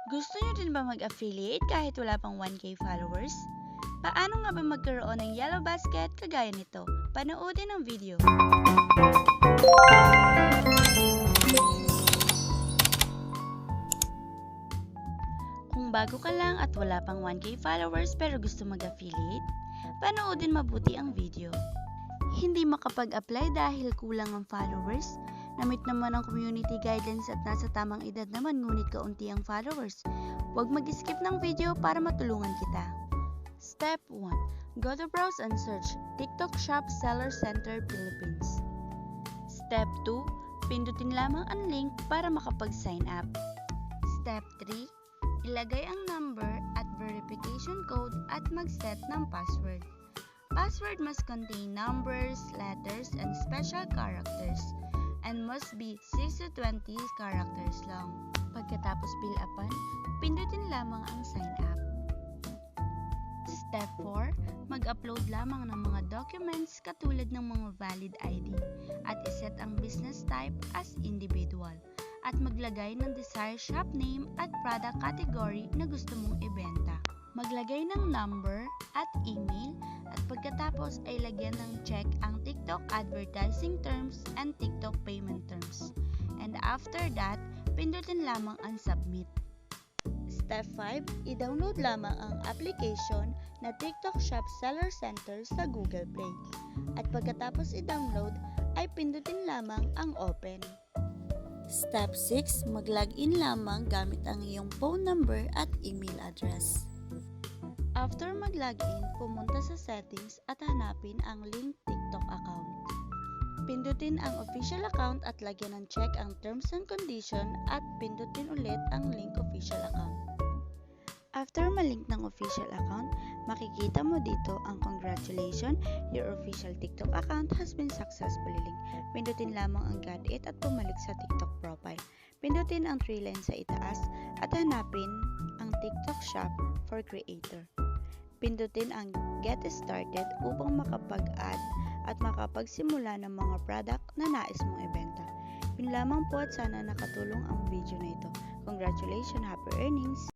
Gusto nyo din ba mag-affiliate kahit wala pang 1K followers? Paano nga ba magkaroon ng yellow basket kagaya nito? Panoodin ang video. Kung bago ka lang at wala pang 1K followers pero gusto mag-affiliate, panoodin mabuti ang video. Hindi makapag-apply dahil kulang ang followers? Namit naman ang community guidelines at nasa tamang edad naman ngunit kaunti ang followers. Huwag mag-skip ng video para matulungan kita. Step 1. Go to browse and search TikTok Shop Seller Center Philippines. Step 2. Pindutin lamang ang link para makapag-sign up. Step 3. Ilagay ang number at verification code at mag-set ng password. Password must contain numbers, letters, and special characters and must be 6 to 20 characters long. Pagkatapos fill upan, pindutin lamang ang sign up. Step 4. Mag-upload lamang ng mga documents katulad ng mga valid ID at iset ang business type as individual at maglagay ng desired shop name at product category na gusto mong ibenta. Maglagay ng number at email at pagkatapos ay lagyan ng check ang TikTok advertising terms and TikTok payment terms. And after that, pindutin lamang ang submit. Step 5. I-download lamang ang application na TikTok Shop Seller Center sa Google Play. At pagkatapos i-download, ay pindutin lamang ang open. Step 6. Mag-login lamang gamit ang iyong phone number at email address. After mag-login, pumunta sa settings at hanapin ang link TikTok account. Pindutin ang official account at lagyan ng check ang terms and condition at pindutin ulit ang link official account. After malink ng official account, makikita mo dito ang congratulations, your official TikTok account has been successfully linked. Pindutin lamang ang get it at bumalik sa TikTok profile. Pindutin ang 3 lines sa itaas at hanapin ang TikTok Shop for Creator. Pindutin ang Get Started upang makapag-add at makapagsimula ng mga product na nais mong ibenta. Yun lamang po at sana nakatulong ang video na ito. Congratulations, happy earnings!